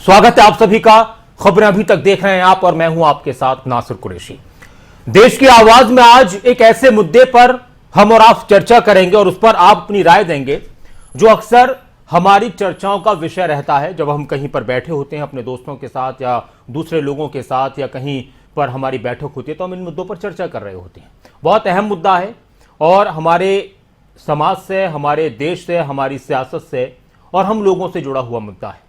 स्वागत है आप सभी का। खबरें अभी तक देख रहे हैं आप और मैं हूं आपके साथ नासिर कुरैशी। देश की आवाज में आज एक ऐसे मुद्दे पर हम और आप चर्चा करेंगे और उस पर आप अपनी राय देंगे जो अक्सर हमारी चर्चाओं का विषय रहता है। जब हम कहीं पर बैठे होते हैं अपने दोस्तों के साथ या दूसरे लोगों के साथ या कहीं पर हमारी बैठक होती है तो हम इन मुद्दों पर चर्चा कर रहे होते हैं। बहुत अहम मुद्दा है और हमारे समाज से, हमारे देश से, हमारी सियासत से और हम लोगों से जुड़ा हुआ मुद्दा है।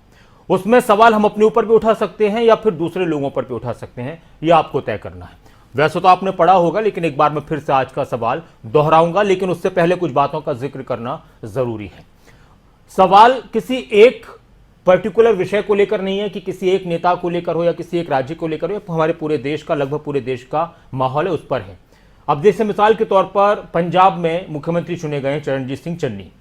उसमें सवाल हम अपने ऊपर भी उठा सकते हैं या फिर दूसरे लोगों पर भी उठा सकते हैं, यह आपको तय करना है। वैसे तो आपने पढ़ा होगा लेकिन एक बार मैं फिर से आज का सवाल दोहराऊंगा, लेकिन उससे पहले कुछ बातों का जिक्र करना जरूरी है। सवाल किसी एक पर्टिकुलर विषय को लेकर नहीं है कि किसी एक नेता को लेकर हो या किसी एक राज्य को लेकर हो, हमारे पूरे देश का, लगभग पूरे देश का माहौल है, उस पर है। अब जैसे मिसाल के तौर पर पंजाब में मुख्यमंत्री चुने गए चरणजीत सिंह चन्नी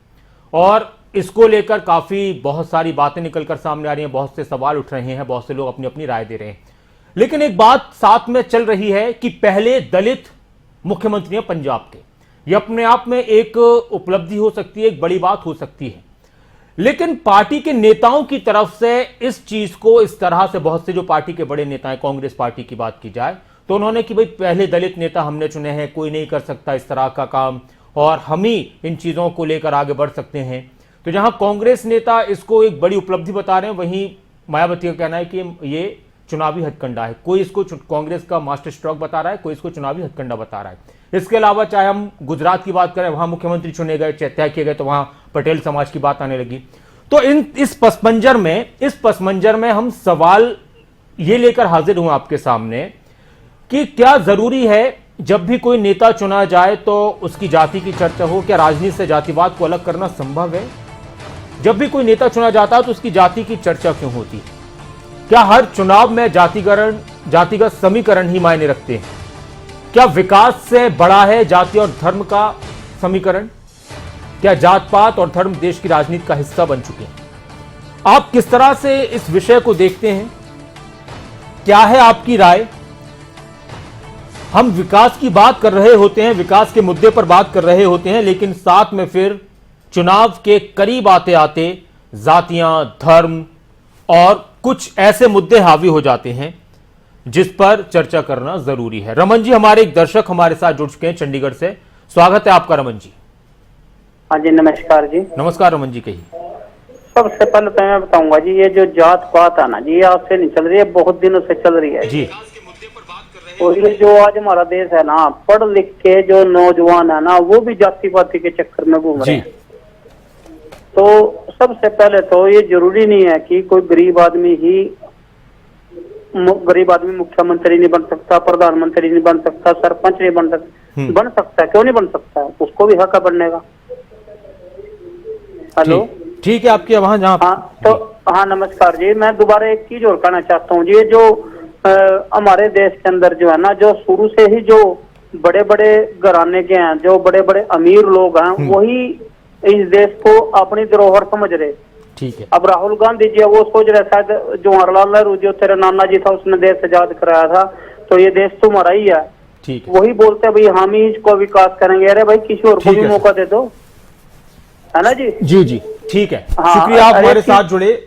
और इसको लेकर काफी बहुत सारी बातें निकलकर सामने आ रही हैं, बहुत से सवाल उठ रहे हैं, बहुत से लोग अपनी अपनी राय दे रहे हैं। लेकिन एक बात साथ में चल रही है कि पहले दलित मुख्यमंत्री हैं पंजाब के। यह अपने आप में एक उपलब्धि हो सकती है, एक बड़ी बात हो सकती है। लेकिन पार्टी के नेताओं की तरफ से इस चीज को इस तरह से, बहुत से जो पार्टी के बड़े नेता हैं, कांग्रेस पार्टी की बात की जाए तो उन्होंने कि भाई पहले दलित नेता हमने चुने हैं, कोई नहीं कर सकता इस तरह का काम और हम ही इन चीजों को लेकर आगे बढ़ सकते हैं। तो जहां कांग्रेस नेता इसको एक बड़ी उपलब्धि बता रहे हैं, वहीं मायावती का कहना है कि ये चुनावी हथकंडा है। कोई इसको कांग्रेस का मास्टर स्ट्रोक बता रहा है, कोई इसको चुनावी हथकंडा बता रहा है। इसके अलावा चाहे हम गुजरात की बात करें, वहां मुख्यमंत्री चुने गए, तय किए गए, तो वहां पटेल समाज की बात आने लगी। तो इस पसमंजर में हम सवाल ये लेकर हाजिर हुए आपके सामने कि क्या जरूरी है जब भी कोई नेता चुना जाए तो उसकी जाति की चर्चा हो? क्या राजनीति से जातिवाद को अलग करना संभव है? जब भी कोई नेता चुना जाता है तो उसकी जाति की चर्चा क्यों होती है? क्या हर चुनाव में जातिगत समीकरण ही मायने रखते हैं? क्या विकास से बड़ा है जाति और धर्म का समीकरण? क्या जात पात और धर्म देश की राजनीति का हिस्सा बन चुके हैं? आप किस तरह से इस विषय को देखते हैं? क्या है आपकी राय? हम विकास की बात कर रहे होते हैं, विकास के मुद्दे पर बात कर रहे होते हैं, लेकिन साथ में फिर चुनाव के करीब आते आते जातियां, धर्म और कुछ ऐसे मुद्दे हावी हो जाते हैं जिस पर चर्चा करना जरूरी है। रमन जी हमारे एक दर्शक हमारे साथ जुड़ चुके हैं चंडीगढ़ से। स्वागत है आपका रमन जी। हाँ जी, नमस्कार जी। नमस्कार रमन जी, कहिए। सबसे पहले तो मैं बताऊंगा जी, ये जो जात पात है ना जी, ये आपसे नहीं चल रही है, बहुत दिनों से चल रही है जी। और ये जो आज हमारा देश है ना, पढ़ लिख के जो नौजवान है ना, वो भी जाति पाति के चक्कर में घूम रहे हैं। तो सबसे पहले तो ये जरूरी नहीं है कि कोई गरीब आदमी मुख्यमंत्री नहीं बन सकता, प्रधानमंत्री नहीं बन सकता, सरपंच नहीं बन सकता। बन सकता है, क्यों नहीं बन सकता है? उसको भी हक है बनने का। हेलो, ठीक है आपकी वहां जहाँ। हाँ तो हाँ, नमस्कार जी। मैं दोबारा एक चीज और कहना चाहता हूँ जी, जो हमारे देश के अंदर जो है ना, जो शुरू से ही जो बड़े बड़े घराने के हैं, जो बड़े बड़े अमीर लोग हैं, वही इस देश को अपनी धरोहर समझ रहे। ठीक है। अब राहुल गांधी जी वो सोच रहे, शायद जवाहरलाल नेहरू जो तेरे नाना जी था उसने देश आजाद कराया था, तो ये देश तुम्हारा ही है। ठीक है। वही बोलते भाई हम ही इसको विकास करेंगे। अरे भाई किसी और को भी मौका दे दो, है ना जी। जी जी, ठीक है। हाँ, शुक्रिया आप हमारे साथ जुड़े।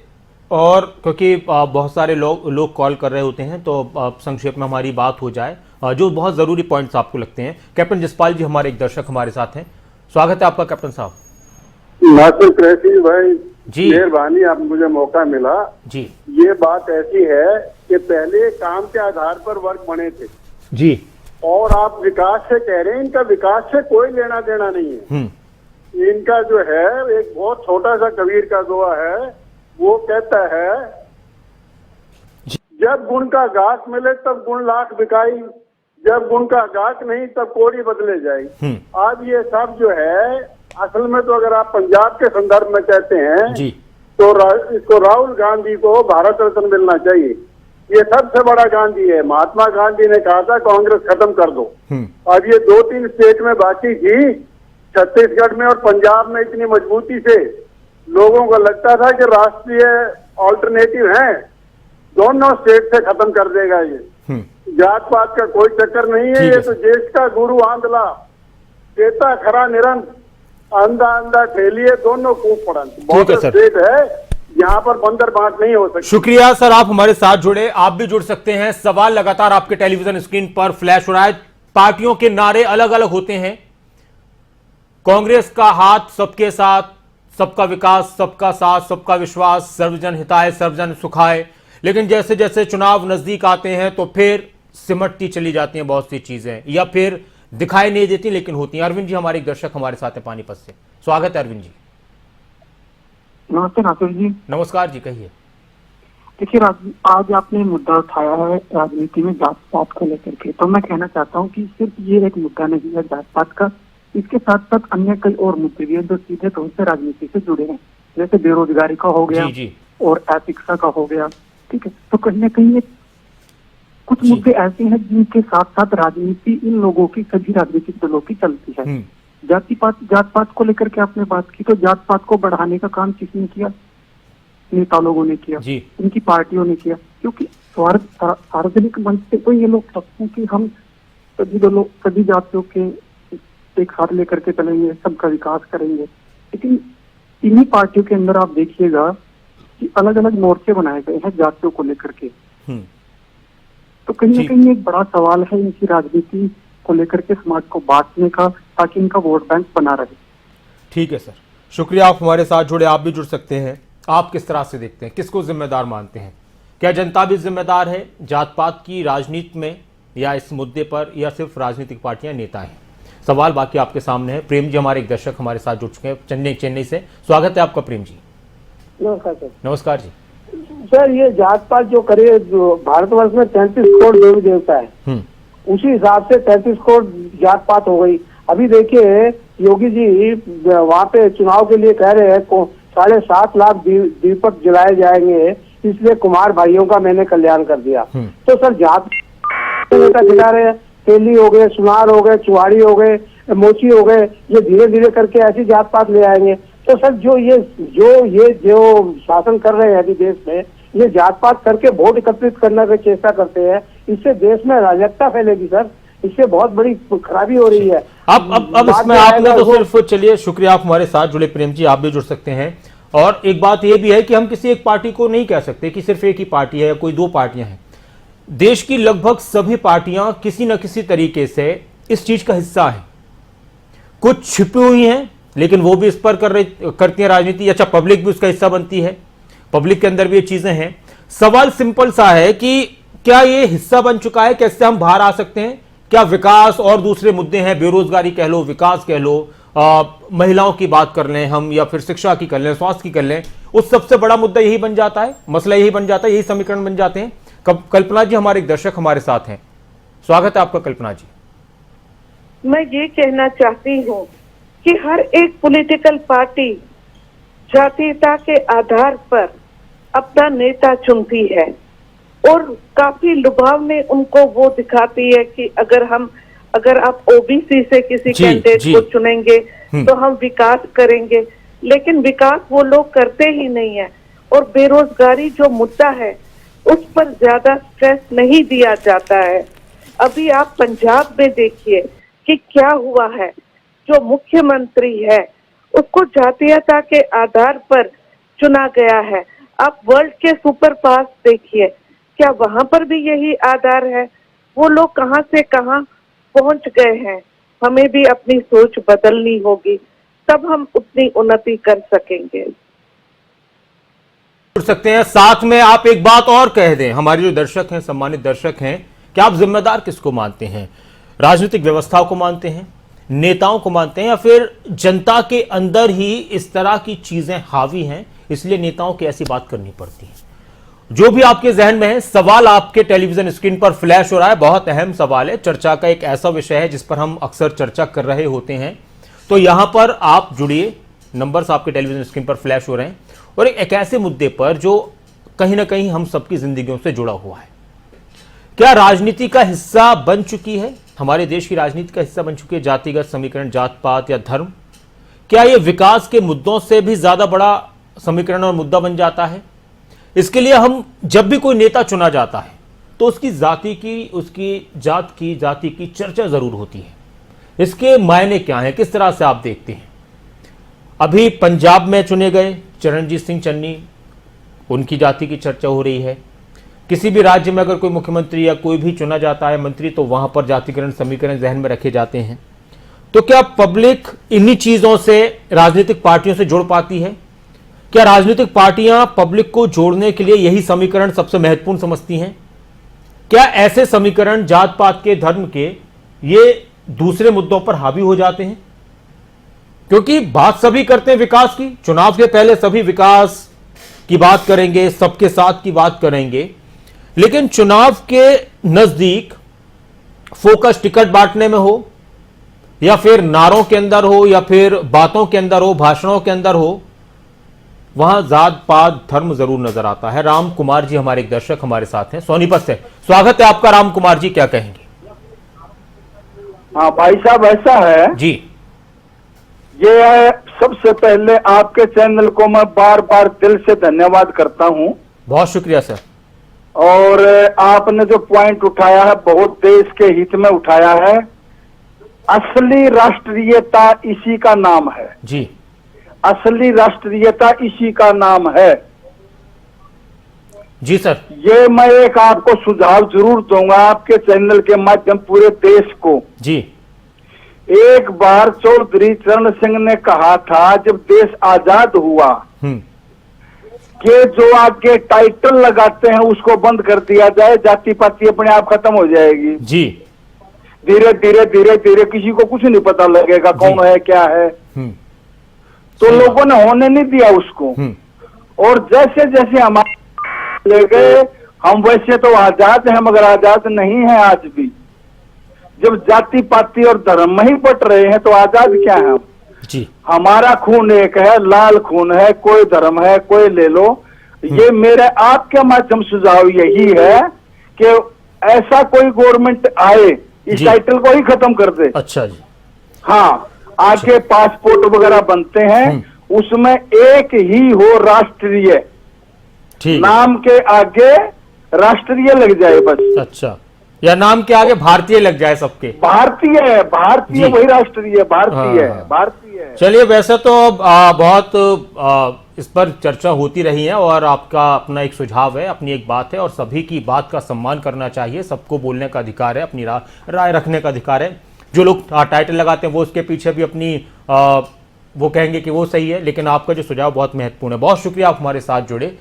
और क्योंकि बहुत सारे लोग कॉल कर रहे होते हैं तो संक्षेप में हमारी बात हो जाए, जो बहुत जरूरी पॉइंट्स आपको लगते हैं। कैप्टन जसपाल जी हमारे एक दर्शक हमारे साथ हैं। स्वागत है आपका कैप्टन साहब। नासिर कुरैशी भाई जी, मेहरबानी, आप मुझे मौका मिला जी। ये बात ऐसी है कि पहले काम के आधार पर वर्ग बने थे जी, और आप विकास से कह रहे हैं, इनका विकास से कोई लेना देना नहीं है। इनका जो है एक बहुत छोटा सा कबीर का दोहा है, वो कहता है जब गुण का गाहक मिले तब गुण लाख बिकाई, जब गुण का गाहक नहीं तब कोड़ी बदले जाए। अब ये सब जो है असल में, तो अगर आप पंजाब के संदर्भ में कहते हैं जी, तो इसको राहुल गांधी को भारत रत्न मिलना चाहिए। ये सबसे बड़ा गांधी है। महात्मा गांधी ने कहा था कांग्रेस खत्म कर दो। अब ये 2-3 स्टेट में बाकी थी, छत्तीसगढ़ में और पंजाब में इतनी मजबूती से लोगों को लगता था कि राष्ट्रीय ऑल्टरनेटिव है, दोनों स्टेट से खत्म कर देगा ये। जात पात का कोई चक्कर नहीं है। ये तो देश का गुरु आंधला, चेता खरा निरंत, अंधा अंधा ठेलिए, दोनों खूब पढ़न। बहुत स्टेट है यहाँ पर बंदर बांट नहीं हो सकती। शुक्रिया सर, आप हमारे साथ जुड़े। आप भी जुड़ सकते हैं। सवाल लगातार आपके टेलीविजन स्क्रीन पर फ्लैश हो रहा है। पार्टियों के नारे अलग अलग होते हैं। कांग्रेस का हाथ सबके साथ, सबका विकास, सबका साथ, सबका विश्वास, सर्वजन हिताय सर्वजन सुखाय। लेकिन जैसे जैसे चुनाव नजदीक आते हैं तो फिर सिमटती चली जाती हैं बहुत सी चीजें, या फिर दिखाई नहीं देती लेकिन होती हैं। अरविंद जी हमारे एक दर्शक हमारे साथ हैं पानीपत से। स्वागत है अरविंद जी। नमस्ते नासिर जी। नमस्कार जी, कहिए। देखिए, आज आपने मुद्दा उठाया है राजनीति में जात पात को लेकर के, तो मैं कहना चाहता हूं कि सिर्फ ये एक मुद्दा नहीं है जात पात का, इसके साथ साथ अन्य कई और मुद्दे भी हैं जो सीधे तौर से राजनीति से जुड़े हैं। जैसे बेरोजगारी का हो गया जी। और अशिक्षा का हो गया, ठीक है। तो कहीं ना कहीं कुछ मुद्दे ऐसे हैं जिनके साथ साथ राजनीति इन लोगों की, सभी राजनीतिक दलों की चलती है। जात पात को लेकर के आपने बात की, तो जात पात को बढ़ाने का काम किसने किया? नेता लोगों ने किया, इनकी पार्टियों ने किया, क्योंकि सार्वजनिक मंच से तो ये लोग सकते हैं कि हम सभी दलों, सभी जातियों के एक साथ लेकर के चलेंगे, सबका विकास करेंगे। लेकिन इन्हीं पार्टियों के अंदर आप देखिएगा कि अलग अलग मोर्चे बनाए गए हैं जातियों को लेकर के। तो कहीं ना कहीं एक बड़ा सवाल है इनकी राजनीति को लेकर के समाज को बांटने का, ताकि इनका वोट बैंक बना रहे। ठीक है सर, शुक्रिया, आप हमारे साथ जुड़े। आप भी जुड़ सकते हैं। आप किस तरह से देखते हैं, किसको जिम्मेदार मानते हैं? क्या जनता भी जिम्मेदार है जात पात की राजनीति में, या इस मुद्दे पर, या सिर्फ राजनीतिक पार्टियां, नेता हैं? सवाल बाकी आपके सामने है। प्रेम जी हमारे एक दर्शक हमारे साथ जुड़ चुके हैं चेन्नई से। स्वागत है आपका प्रेम जी। नमस्कार सर। नमस्कार जी। सर, ये जात पात जो करे, भारतवर्ष में 33 करोड़ देवी देवता है, उसी हिसाब से 33 करोड़ जात पात हो गई। अभी देखिए, योगी जी वहाँ पे चुनाव के लिए कह रहे हैं 7.5 लाख दीपक जलाए जाएंगे, इसलिए कुमार भाइयों का मैंने कल्याण कर दिया। तो सर, जात नेता दिखा रहे हैं, तेली हो गए, सुनार हो गए, चुहाड़ी हो गए, मोची हो गए, ये धीरे धीरे करके ऐसी जात पात ले आएंगे। तो सर, जो शासन कर रहे हैं अभी देश में, ये जात पात करके वोट एकत्रित करने की चेष्टा करते हैं, इससे देश में अराजकता फैलेगी सर, इससे बहुत बड़ी खराबी हो रही है। अब इसमें आपने तो सिर्फ, चलिए शुक्रिया, आप हमारे साथ जुड़े। प्रेम जी, आप भी जुड़ सकते हैं। और एक बात यह भी है कि हम किसी एक पार्टी को नहीं कह सकते कि सिर्फ एक ही पार्टी है या कोई दो पार्टियां हैं। देश की लगभग सभी पार्टियां किसी न किसी तरीके से इस चीज का हिस्सा है। कुछ छिपी हुई हैं लेकिन वो भी इस पर करती हैं राजनीति। अच्छा, पब्लिक भी उसका हिस्सा बनती है, पब्लिक के अंदर भी ये चीजें हैं। सवाल सिंपल सा है कि क्या ये हिस्सा बन चुका है? कैसे हम बाहर आ सकते हैं? क्या विकास और दूसरे मुद्दे हैं, बेरोजगारी कह लो, विकास कह लो, महिलाओं की बात कर लें हम, या फिर शिक्षा की कर लें, स्वास्थ्य की कर लें, उस सबसे बड़ा मुद्दा यही बन जाता है, मसला यही बन जाता है, यही समीकरण बन जाते हैं। कल्पना जी हमारे एक दर्शक हमारे साथ हैं। स्वागत है आपका कल्पना जी। मैं ये कहना चाहती हूँ कि हर एक पॉलिटिकल पार्टी जातीयता के आधार पर अपना नेता चुनती है और काफी लुभाव में उनको वो दिखाती है कि अगर आप ओबीसी से किसी कैंडिडेट को चुनेंगे तो हम विकास करेंगे, लेकिन विकास वो लोग करते ही नहीं है। और बेरोजगारी जो मुद्दा है उस पर ज्यादा स्ट्रेस नहीं दिया जाता है। अभी आप पंजाब में देखिए कि क्या हुआ है। जो मुख्यमंत्री है उसको जातीयता के आधार पर चुना गया है। आप वर्ल्ड के सुपर पावर देखिए, क्या वहां पर भी यही आधार है? वो लोग कहां से कहां पहुंच गए हैं। हमें भी अपनी सोच बदलनी होगी, तब हम उतनी उन्नति कर सकेंगे। जुड़ सकते हैं। साथ में आप एक बात और कह दें, हमारे जो दर्शक हैं, सम्मानित दर्शक हैं, क्या आप जिम्मेदार किसको मानते हैं? राजनीतिक व्यवस्था को मानते हैं, नेताओं को मानते हैं, या फिर जनता के अंदर ही इस तरह की चीजें हावी हैं इसलिए नेताओं की ऐसी बात करनी पड़ती है? जो भी आपके जहन में है, सवाल आपके टेलीविजन स्क्रीन पर फ्लैश हो रहा है। बहुत अहम सवाल है, चर्चा का एक ऐसा विषय है जिस पर हम अक्सर चर्चा कर रहे होते हैं। तो यहां पर आप जुड़िए, नंबर्स आपके टेलीविजन स्क्रीन पर फ्लैश हो रहे हैं, और एक ऐसे मुद्दे पर जो कहीं ना कहीं हम सबकी जिंदगियों से जुड़ा हुआ है। क्या राजनीति का हिस्सा बन चुकी है, हमारे देश की राजनीति का हिस्सा बन चुकी है जातिगत समीकरण, जात पात या धर्म? क्या यह विकास के मुद्दों से भी ज्यादा बड़ा समीकरण और मुद्दा बन जाता है? इसके लिए हम जब भी कोई नेता चुना जाता है तो उसकी जाति की, उसकी जाति की चर्चा जरूर होती है। इसके मायने क्या हैं, किस तरह से आप देखते हैं? अभी पंजाब में चुने गए चरणजीत सिंह चन्नी, उनकी जाति की चर्चा हो रही है। किसी भी राज्य में अगर कोई मुख्यमंत्री या कोई भी चुना जाता है मंत्री, तो वहां पर जातिकरण समीकरण जहन में रखे जाते हैं। तो क्या पब्लिक इन्हीं चीजों से राजनीतिक पार्टियों से जुड़ पाती है? क्या राजनीतिक पार्टियां पब्लिक को जोड़ने के लिए यही समीकरण सबसे महत्वपूर्ण समझती हैं? क्या ऐसे समीकरण जात पात के, धर्म के, ये दूसरे मुद्दों पर हावी हो जाते हैं? क्योंकि बात सभी करते हैं विकास की, चुनाव के पहले सभी विकास की बात करेंगे, सबके साथ की बात करेंगे, लेकिन चुनाव के नजदीक फोकस टिकट बांटने में हो या फिर नारों के अंदर हो या फिर बातों के अंदर हो, भाषणों के अंदर हो, वहां जात पात धर्म जरूर नजर आता है। राम कुमार जी हमारे एक दर्शक हमारे साथ हैं सोनीपत से। स्वागत है आपका राम कुमार जी, क्या कहेंगे? हाँ भाई साहब, ऐसा है जी, ये सबसे पहले आपके चैनल को मैं बार बार दिल से धन्यवाद करता हूँ। बहुत शुक्रिया सर। और आपने जो पॉइंट उठाया है बहुत देश के हित में उठाया है। असली राष्ट्रीयता इसी का नाम है जी, असली राष्ट्रीयता इसी का नाम है। जी सर। ये मैं एक आपको सुझाव जरूर दूंगा आपके चैनल के माध्यम पूरे देश को। जी, एक बार चौधरी चरण सिंह ने कहा था जब देश आजाद हुआ कि जो आगे टाइटल लगाते हैं उसको बंद कर दिया जाए, जाति पाति अपने आप खत्म हो जाएगी। जी, धीरे धीरे धीरे धीरे किसी को कुछ नहीं पता लगेगा कौन है क्या है। तो लोगों ने होने नहीं दिया उसको। और जैसे जैसे हमारे ले गए, हम वैसे तो आजाद हैं मगर आजाद नहीं है आज भी। जब जाति पाति और धर्म में ही बट रहे हैं तो आजाद क्या है हम? जी, हमारा खून एक है, लाल खून है, कोई धर्म है कोई ले लो। ये मेरे आपके माध्यम सुझाव यही है कि ऐसा कोई गवर्नमेंट आए इस टाइटल को ही खत्म कर दे। अच्छा जी। हाँ, आगे पासपोर्ट वगैरह बनते हैं उसमें एक ही हो राष्ट्रीय, ठीक, नाम के आगे राष्ट्रीय लग जाए बस। अच्छा, या नाम के आगे भारतीय लग जाए सबके। भारतीय है, भारतीय वही राष्ट्रीय, भारतीय हाँ। है, भारतीय है। चलिए, वैसे तो बहुत इस पर चर्चा होती रही है और आपका अपना एक सुझाव है, अपनी एक बात है और सभी की बात का सम्मान करना चाहिए। सबको बोलने का अधिकार है, अपनी राय रखने का अधिकार है। जो लोग टाइटल लगाते हैं वो उसके पीछे भी अपनी वो कहेंगे कि वो सही है, लेकिन आपका जो सुझाव बहुत महत्वपूर्ण है। बहुत शुक्रिया, आप हमारे साथ जुड़े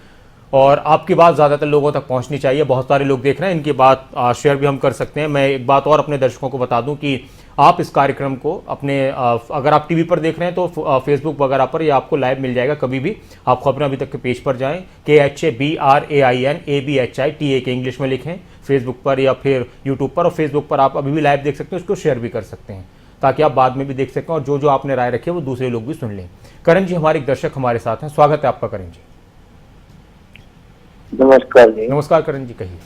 और आपकी बात ज़्यादातर लोगों तक पहुंचनी चाहिए। बहुत सारे लोग देख रहे हैं, इनकी बात शेयर भी हम कर सकते हैं। मैं एक बात और अपने दर्शकों को बता दूं कि आप इस कार्यक्रम को अपने अगर आप टीवी पर देख रहे हैं तो फेसबुक वगैरह पर ये आपको लाइव मिल जाएगा। कभी भी आप खबरें अभी तक के पेज पर जाएं, KHABRAINABHITA के इंग्लिश में लिखें फेसबुक पर या फिर यूट्यूब पर, और फेसबुक पर आप अभी भी लाइव देख सकते हैं, उसको शेयर भी कर सकते हैं ताकि आप बाद में भी देख सकें और जो जो आपने राय रखी है वो दूसरे लोग भी सुन लें। करण जी हमारे एक दर्शक हमारे साथ हैं, स्वागत है आपका करण जी। नमस्कार जी। नमस्कार करण जी, कहिए।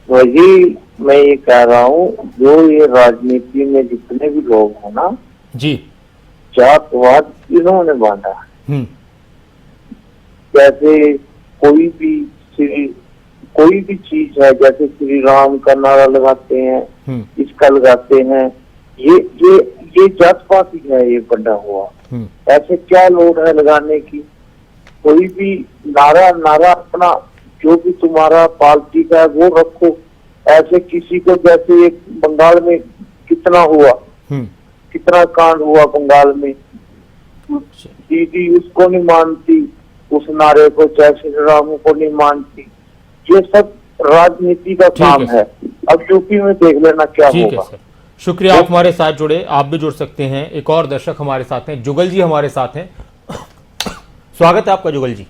वही मैं ये कह रहा हूँ, जो ये राजनीति में जितने भी लोग हैं ना जी, जातवाद इन्होंने बांधा। जैसे कोई भी चीज है, जैसे श्री राम का नारा लगाते हैं, इसका लगाते हैं, ये जात पात ही है, ये बंधा हुआ। ऐसे क्या लोड है लगाने की? कोई भी नारा अपना जो भी तुम्हारा पार्टी का है वो रखो। ऐसे किसी को, जैसे एक बंगाल में कितना हुआ, कितना कांड हुआ बंगाल में, दीदी उसको नहीं मानती, उस नारे को, जय श्री राम को नहीं मानती। ये सब राजनीति का काम है। अब यूपी में देख लेना क्या होगा। सर, शुक्रिया, आप हमारे साथ जुड़े। आप भी जुड़ सकते हैं। एक और दर्शक हमारे साथ हैं, जुगल जी हमारे साथ हैं, स्वागत है आपका जुगल जी।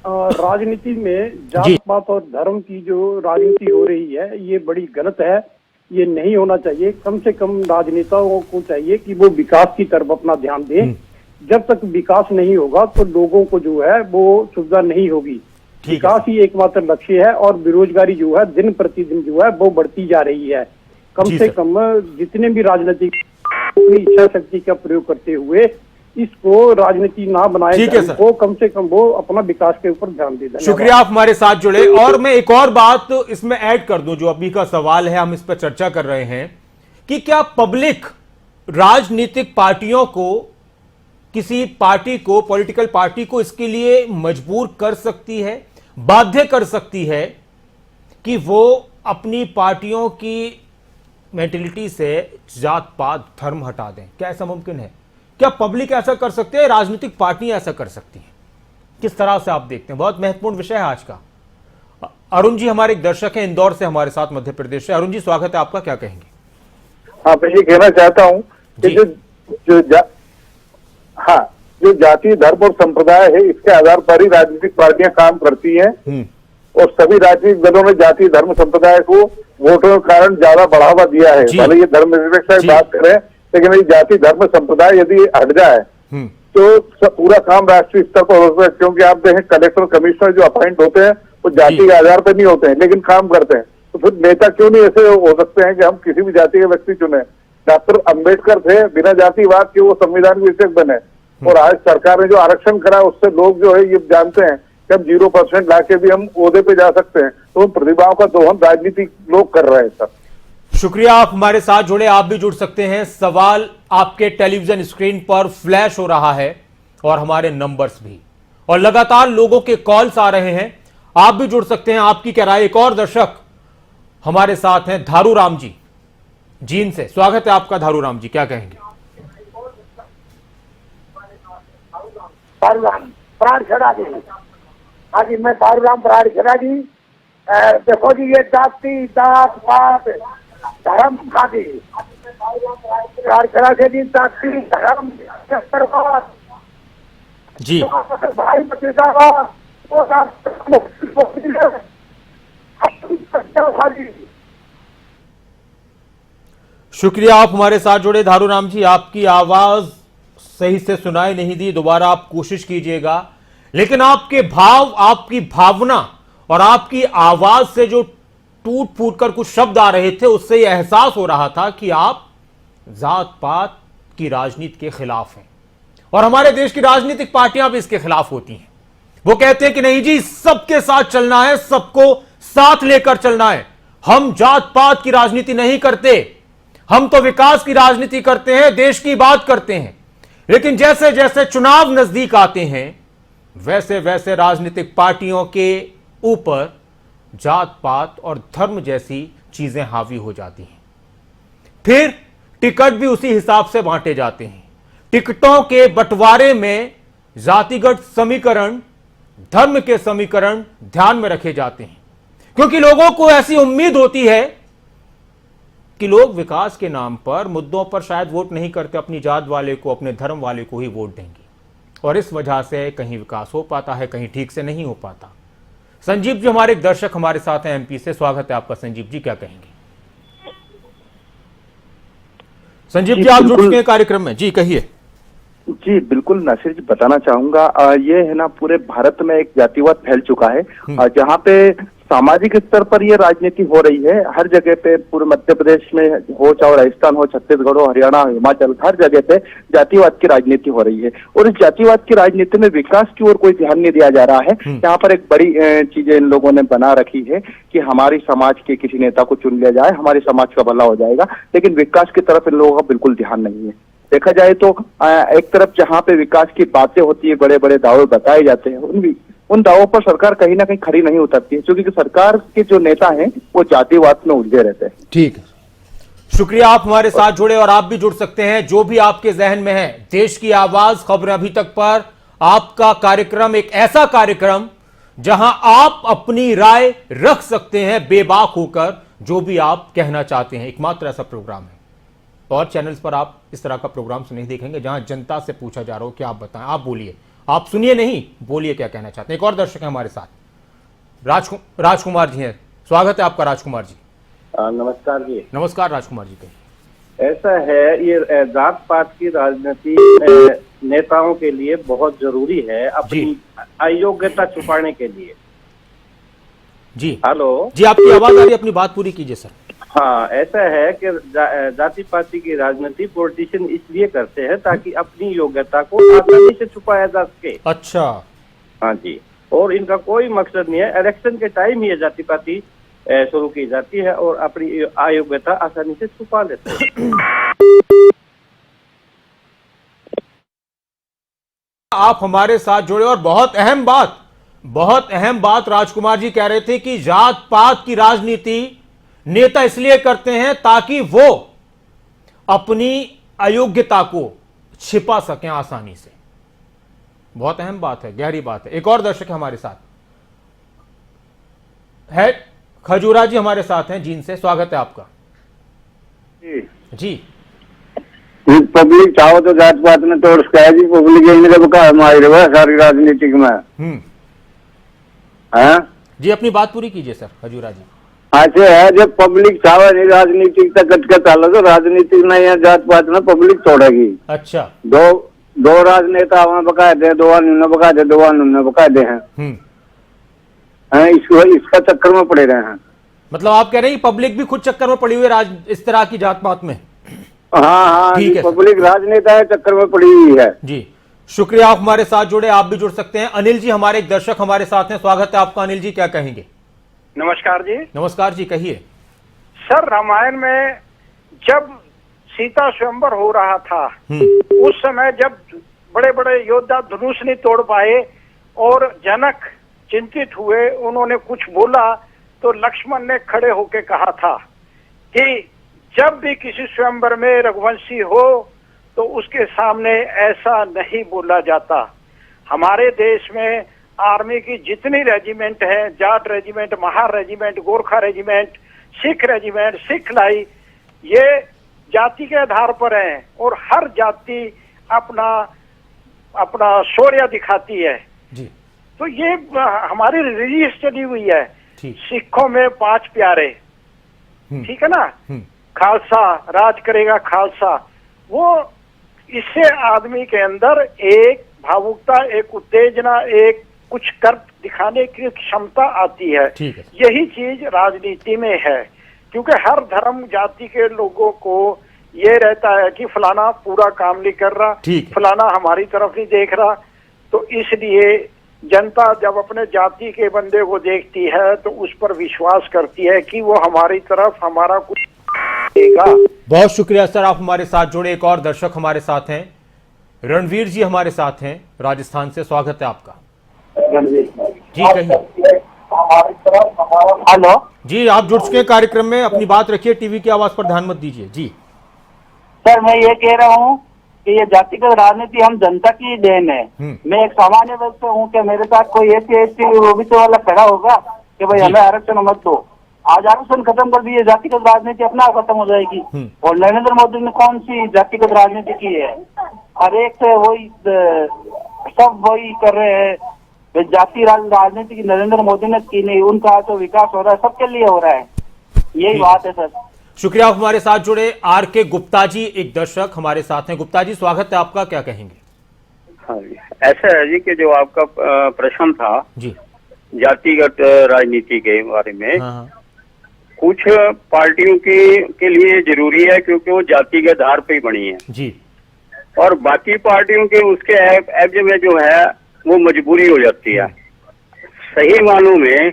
राजनीति में जात पात और धर्म की जो राजनीति हो रही है ये बड़ी गलत है, ये नहीं होना चाहिए। कम से कम राजनेताओं को चाहिए कि वो विकास की तरफ अपना ध्यान दें। जब तक विकास नहीं होगा तो लोगों को जो है वो सुविधा नहीं होगी। विकास ही एकमात्र लक्ष्य है और बेरोजगारी जो है दिन प्रतिदिन जो है वो बढ़ती जा रही है। कम से कम जितने भी राजनीतिक अपनी इच्छा शक्ति का प्रयोग करते हुए इसको राजनीति ना बनाए, वो कम से कम वो अपना विकास के ऊपर ध्यान दे। शुक्रिया, आप हमारे साथ जुड़े। और मैं एक और बात इसमें ऐड कर दूं, जो अभी का सवाल है, हम इस पर चर्चा कर रहे हैं कि क्या पब्लिक राजनीतिक पार्टियों को किसी पार्टी को, पॉलिटिकल पार्टी को इसके लिए मजबूर कर सकती है, बाध्य कर सकती है कि वो अपनी पार्टियों की मेंटेलिटी से जात पात धर्म हटा दें? क्या ऐसा मुमकिन है? क्या पब्लिक ऐसा कर सकते हैं, राजनीतिक पार्टियां ऐसा कर सकती हैं? किस तरह से आप देखते हैं? बहुत महत्वपूर्ण विषय है आज का। अरुण जी हमारे एक दर्शक हैं, इंदौर से हमारे साथ, मध्य प्रदेश से। अरुण जी स्वागत है आपका, क्या कहेंगे? हाँ, मैं ये कहना चाहता हूँ कि जो जाति धर्म और संप्रदाय है, इसके आधार पर ही राजनीतिक पार्टियां काम करती हैं और सभी राजनीतिक दलों ने जाति धर्म संप्रदाय को वोटों के कारण ज्यादा बढ़ावा दिया है। भले ये धर्मनिरपेक्षता की बात करें, लेकिन ये जाति धर्म संप्रदाय यदि हट जाए तो पूरा काम राष्ट्रीय स्तर पर होता है। क्योंकि आप देखें, कलेक्टर कमिश्नर जो अपॉइंट होते हैं वो जाति के आधार पर नहीं होते हैं, लेकिन काम करते हैं। तो फिर नेता क्यों नहीं ऐसे हो सकते हैं कि हम किसी भी जाति के व्यक्ति चुने? डॉक्टर अंबेडकर थे, बिना जातिवाद के वो संविधान विषयक बने, और आज सरकार ने जो आरक्षण करा उससे लोग जो है ये जानते हैं कि हम 0% लाके भी हम ओहदे पे जा सकते हैं। तो प्रतिभाओं का दोहन राजनीतिक लोग कर रहे हैं सर। शुक्रिया, आप हमारे साथ जुड़े। आप भी जुड़ सकते हैं। सवाल आपके टेलीविजन स्क्रीन पर फ्लैश हो रहा है और हमारे नंबर्स भी, और लगातार लोगों के कॉल्स आ रहे हैं। आप भी जुड़ सकते हैं। आपकी क्या राय? एक और दर्शक हमारे साथ हैं, धारू राम जी जीन से। स्वागत है आपका धारू राम जी, क्या कहेंगे? हाँ जी, मैं दारूराम प्राण खड़ा जी। देखो जी, ये जाति जात पात धर्म खादी खड़ा से जी, जाति धर्म जी भाई शुक्रिया, आप हमारे साथ जुड़े धारू राम जी। आपकी आवाज सही से सुनाई नहीं दी, दोबारा आप कोशिश कीजिएगा। लेकिन आपके भाव, आपकी भावना और आपकी आवाज से जो टूट फूट कर कुछ शब्द आ रहे थे, उससे यह एहसास हो रहा था कि आप जात पात की राजनीति के खिलाफ हैं, और हमारे देश की राजनीतिक पार्टियां भी इसके खिलाफ होती हैं। वो कहते हैं कि नहीं जी, सबके साथ चलना है, सबको साथ लेकर चलना है, हम जात पात की राजनीति नहीं करते, हम तो विकास की राजनीति करते हैं, देश की बात करते हैं। लेकिन जैसे जैसे चुनाव नजदीक आते हैं, वैसे वैसे राजनीतिक पार्टियों के ऊपर जात पात और धर्म जैसी चीजें हावी हो जाती हैं। फिर टिकट भी उसी हिसाब से बांटे जाते हैं। टिकटों के बंटवारे में जातिगत समीकरण, धर्म के समीकरण ध्यान में रखे जाते हैं, क्योंकि लोगों को ऐसी उम्मीद होती है कि लोग विकास के नाम पर, मुद्दों पर शायद वोट नहीं करते, अपनी जात वाले को, अपने धर्म वाले को ही वोट देंगे, और इस वजह से कहीं विकास हो पाता है, कहीं ठीक से नहीं हो पाता। संजीव जी हमारे एक दर्शक हमारे साथ हैं एमपी से। स्वागत है आपका संजीव जी, क्या कहेंगे? संजीव जी आप जुड़ चुके हैं कार्यक्रम में, जी कहिए। जी बिल्कुल नासिर जी, बताना चाहूंगा ये है ना, पूरे भारत में एक जातिवाद फैल चुका है, जहाँ पे सामाजिक स्तर पर ये राजनीति हो रही है। हर जगह पे, पूरे मध्य प्रदेश में हो, चाहे राजस्थान हो, छत्तीसगढ़ हो, हरियाणा, हिमाचल, हर जगह पे जातिवाद की राजनीति हो रही है। और इस जातिवाद की राजनीति में विकास की ओर कोई ध्यान नहीं दिया जा रहा है। यहाँ पर एक बड़ी चीजें इन लोगों ने बना रखी है कि हमारी समाज के किसी नेता को चुन लिया जाए, हमारे समाज का भला हो जाएगा, लेकिन विकास की तरफ इन लोगों का बिल्कुल ध्यान नहीं है। देखा जाए तो एक तरफ जहाँ पे विकास की बातें होती है, बड़े बड़े दावे बताए जाते हैं, उन दावों पर सरकार कहीं ना कहीं खरी नहीं उतरती है, क्योंकि सरकार के जो नेता हैं वो जातिवाद में उलझे रहते हैं। ठीक है, शुक्रिया, आप हमारे साथ जुड़े, और आप भी जुड़ सकते हैं जो भी आपके जहन में है। देश की आवाज खबरें अभी तक पर आपका कार्यक्रम एक ऐसा कार्यक्रम जहां आप अपनी राय रख सकते हैं बेबाक होकर, जो भी आप कहना चाहते हैं। एकमात्र ऐसा प्रोग्राम है, और चैनल्स पर आप इस तरह का प्रोग्राम नहीं देखेंगे जहां जनता से पूछा जा रहा हो कि आप बताएं, आप बोलिए, आप सुनिए नहीं, बोलिए क्या कहना चाहते हैं। एक और दर्शक है हमारे साथ, राजकुमार जी हैं। स्वागत है आपका राजकुमार जी। नमस्कार जी। नमस्कार राजकुमार जी। ऐसा है, ये जात पात की राजनीति नेताओं के लिए बहुत जरूरी है, अपनी अयोग्यता छुपाने के लिए। जी हेलो जी, आपकी आवाज आ रही है, अपनी बात पूरी कीजिए सर। हाँ, ऐसा है कि जाति पाति की राजनीति पॉलिटिशियन इसलिए करते हैं ताकि अपनी योग्यता को आसानी से छुपाया जा सके। अच्छा, हाँ जी, और इनका कोई मकसद नहीं है। इलेक्शन के टाइम ये जाति पाति शुरू की जाती है और अपनी अयोग्यता आसानी से छुपा लेते हैं। आप हमारे साथ जुड़े। और बहुत अहम बात राजकुमार जी कह रहे थे कि जात पात की राजनीति नेता इसलिए करते हैं ताकि वो अपनी अयोग्यता को छिपा सकें आसानी से। बहुत अहम बात है, गहरी बात है। एक और दर्शक हमारे साथ है, खजूरा जी हमारे साथ हैं जींद से, स्वागत है आपका जी। पब्लिक चाहो तो जात पात में तोड़ सका जी, पब्लिक सारी राजनीतिक में है जी। अपनी बात पूरी कीजिए सर खजूरा जी। ऐसे है जब पब्लिक चाहे नहीं राजनीतिक तक कट चालो तो राजनीतिक नहीं है, जात पात में पब्लिक तोड़ेगी। अच्छा, दो राजनेता वहाँ बकायदे, दो अन्य बकायदे, दो अन्य बकायदे हैं, इसका चक्कर में पड़े रहे हैं। मतलब आप कह रहे हैं पब्लिक भी खुद चक्कर में पड़ी हुई है इस तरह की जात पात में। हाँ, ठीक है, पब्लिक राजनेता है चक्कर में पड़ी हुई है जी। शुक्रिया, आप हमारे साथ जुड़े। आप भी जुड़ सकते हैं। अनिल जी हमारे एक दर्शक हमारे साथ हैं, स्वागत है आपका अनिल जी, क्या कहेंगे? नमस्कार जी। नमस्कार जी, कहिए। सर, रामायण में जब सीता स्वयंवर हो रहा था उस समय जब बड़े बड़े योद्धा धनुष नहीं तोड़ पाए और जनक चिंतित हुए, उन्होंने कुछ बोला तो लक्ष्मण ने खड़े होकर कहा था कि जब भी किसी स्वयंवर में रघुवंशी हो तो उसके सामने ऐसा नहीं बोला जाता। हमारे देश में आर्मी की जितनी रेजिमेंट है, Jat regiment, Mahar regiment, Gorkha regiment, Sikh regiment, Sikh light, ये जाति के आधार पर है और हर जाति अपना अपना शौर्य दिखाती है जी। तो ये हमारी रिलीज चली हुई है। सिखों में 5 प्यारे, ठीक है ना, खालसा राज करेगा खालसा, वो इससे आदमी के अंदर एक भावुकता, एक उत्तेजना, एक कुछ कर दिखाने की क्षमता आती है। यही चीज राजनीति में है, क्योंकि हर धर्म जाति के लोगों को ये रहता है कि फलाना पूरा काम नहीं कर रहा, फलाना हमारी तरफ नहीं देख रहा, तो इसलिए जनता जब अपने जाति के बंदे को देखती है तो उस पर विश्वास करती है कि वो हमारी तरफ हमारा कुछ देगा। बहुत शुक्रिया सर, आप हमारे साथ जुड़े। एक और दर्शक हमारे साथ हैं, रणवीर जी हमारे साथ हैं राजस्थान से, स्वागत है आपका जी, कहिए। हेलो जी, आप जुड़ चुके हैं कार्यक्रम में, अपनी बात रखिए, टीवी की आवाज पर ध्यान मत दीजिए जी। सर, मैं ये कह रहा हूँ कि ये जातिगत राजनीति हम जनता की देन है। मैं एक सामान्य व्यक्ति हूँ कि मेरे साथ कोई ऐसी ओबीसी वाला खड़ा होगा कि भाई हमें आरक्षण मत दो, आज आरक्षण खत्म कर दिए, जातिगत राजनीति अपना खत्म हो जाएगी। और नरेंद्र मोदी ने कौन सी जातिगत राजनीति की है? हर एक से वही सब वही कर रहे हैं। जाति राजनीति की नरेंद्र मोदी ने की नहीं, उनका तो विकास हो रहा है, सबके लिए हो रहा है, यही बात है सर। शुक्रिया, आप हमारे साथ जुड़े। आर के गुप्ता जी एक दर्शक हमारे साथ हैं। गुप्ता जी, स्वागत है आपका, क्या कहेंगे? हाँ जी, ऐसा है जी कि जो आपका प्रश्न था जी जातिगत राजनीति के बारे में, कुछ पार्टियों के लिए जरूरी है क्योंकि वो जाति के आधार पे ही बनी है जी, और बाकी पार्टियों के उसके एवज में जो है वो मजबूरी हो जाती है। सही मानों में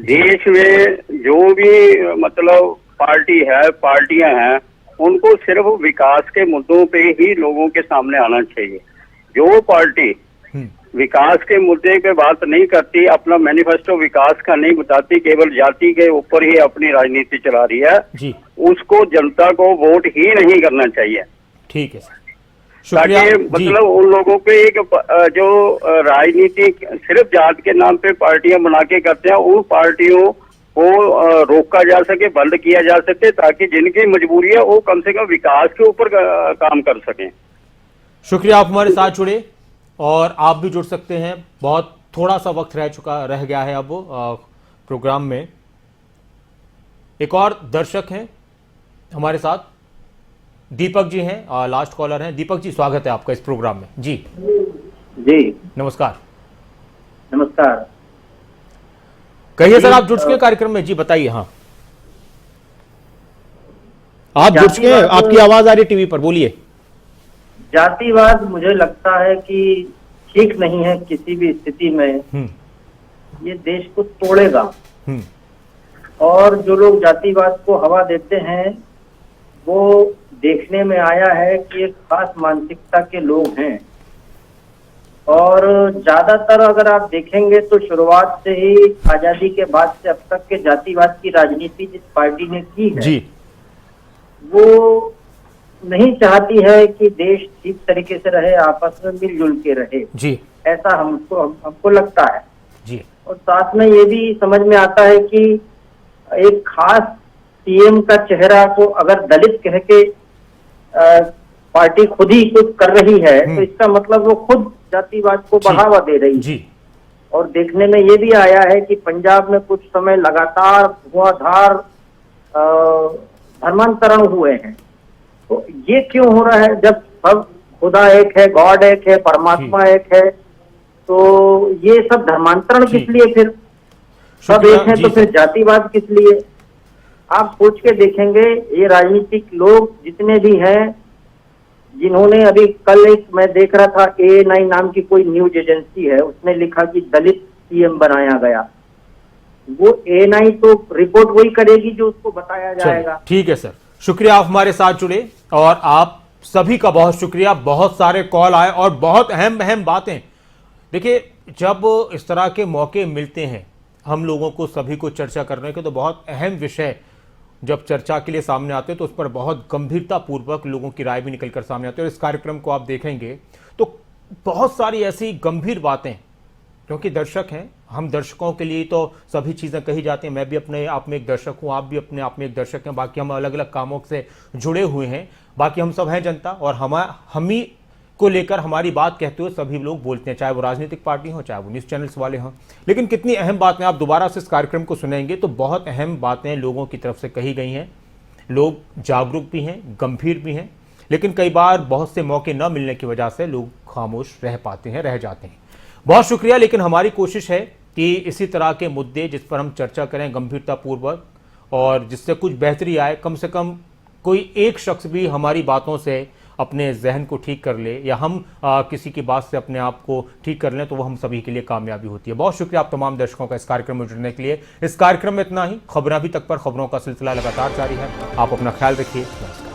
देश में जो भी मतलब पार्टी है, पार्टियां हैं, उनको सिर्फ विकास के मुद्दों पे ही लोगों के सामने आना चाहिए। जो पार्टी विकास के मुद्दे पे बात नहीं करती, अपना मैनिफेस्टो विकास का नहीं बताती, केवल जाति के ऊपर ही अपनी राजनीति चला रही है जी, उसको जनता को वोट ही नहीं करना चाहिए। ठीक है सर, ताकि मतलब उन लोगों पे एक जो राजनीति सिर्फ जात के नाम पे पार्टियां बना के करते हैं, उन पार्टियों को रोका जा सके, बंद किया जा सके, ताकि जिनकी मजबूरी है वो कम से कम विकास के ऊपर काम कर सकें। शुक्रिया, आप हमारे साथ जुड़े और आप भी जुड़ सकते हैं। बहुत थोड़ा सा वक्त रह गया है अब प्रोग्राम में। एक और दर्शक हैं हमारे साथ, दीपक जी हैं, लास्ट कॉलर हैं। दीपक जी, स्वागत है आपका इस प्रोग्राम में जी। जी नमस्कार। नमस्कार, कहिए सर, आप जुड़ चुके कार्यक्रम में जी, बताइए। हाँ, आप जुड़ चुके हैं, आपकी आवाज आ रही है टीवी पर, बोलिए। जातिवाद मुझे लगता है कि ठीक नहीं है किसी भी स्थिति में, ये देश को तोड़ेगा। और जो लोग जातिवाद को हवा देते हैं वो देखने में आया है कि एक खास मानसिकता के लोग हैं और ज्यादातर अगर आप देखेंगे तो शुरुआत से ही आजादी के बाद से अब तक के जातिवाद की राजनीति जिस पार्टी ने की है जी, वो नहीं चाहती है कि देश ठीक तरीके से रहे, आपस में मिलजुल के रहे जी, ऐसा हमको लगता है जी। और साथ में ये भी समझ में आता है कि एक खास सीएम का चेहरा को अगर दलित कह के पार्टी खुद ही कुछ कर रही है तो इसका मतलब वो खुद जातिवाद को बढ़ावा दे रही है। और देखने में ये भी आया है कि पंजाब में कुछ समय लगातार धुआंधार धर्मांतरण हुए हैं। तो ये क्यों हो रहा है? जब सब खुदा एक है, गॉड एक है, परमात्मा एक है, तो ये सब धर्मांतरण किस लिए? फिर सब एक है तो फिर जातिवाद किस लिए? आप सोच के देखेंगे ये राजनीतिक लोग जितने भी हैं, जिन्होंने अभी कल एक मैं देख रहा था A9 नाम की कोई न्यूज एजेंसी है, उसने लिखा कि दलित सीएम बनाया गया। वो A9 तो रिपोर्ट वही करेगी जो उसको बताया जाएगा। ठीक है सर, शुक्रिया आप हमारे साथ जुड़े और आप सभी का बहुत शुक्रिया। बहुत सारे कॉल आए और बहुत अहम अहम बातें। देखिए, जब इस तरह के मौके मिलते हैं हम लोगों को सभी को चर्चा करने के, तो बहुत अहम विषय जब चर्चा के लिए सामने आते हैं तो उस पर बहुत गंभीरता पूर्वक लोगों की राय भी निकलकर सामने आती है। और इस कार्यक्रम को आप देखेंगे तो बहुत सारी ऐसी गंभीर बातें, क्योंकि दर्शक हैं, हम दर्शकों के लिए तो सभी चीज़ें कही जाती हैं। मैं भी अपने आप में एक दर्शक हूँ, आप भी अपने आप में एक दर्शक हैं। बाकी हम अलग अलग कामों से जुड़े हुए हैं, बाकी हम सब हैं जनता, और हम ही को लेकर हमारी बात कहते हुए सभी लोग बोलते हैं, चाहे वो राजनीतिक पार्टी हो, चाहे वो न्यूज़ चैनल्स वाले हों। लेकिन कितनी अहम बातें आप दोबारा से इस कार्यक्रम को सुनेंगे तो बहुत अहम बातें लोगों की तरफ से कही गई हैं। लोग जागरूक भी हैं, गंभीर भी हैं, लेकिन कई बार बहुत से मौके न मिलने की वजह से लोग खामोश रह पाते हैं, रह जाते हैं। बहुत शुक्रिया। लेकिन हमारी कोशिश है कि इसी तरह के मुद्दे जिस पर हम चर्चा करें गंभीरतापूर्वक और जिससे कुछ बेहतरी आए, कम से कम कोई एक शख्स भी हमारी बातों से अपने जहन को ठीक कर ले या हम किसी की बात से अपने आप को ठीक कर लें, तो वो हम सभी के लिए कामयाबी होती है। बहुत शुक्रिया आप तमाम दर्शकों का इस कार्यक्रम में जुड़ने के लिए। इस कार्यक्रम में इतना ही। खबरें अभी तक पर खबरों का सिलसिला लगातार जारी है। आप अपना ख्याल रखिए। नमस्कार।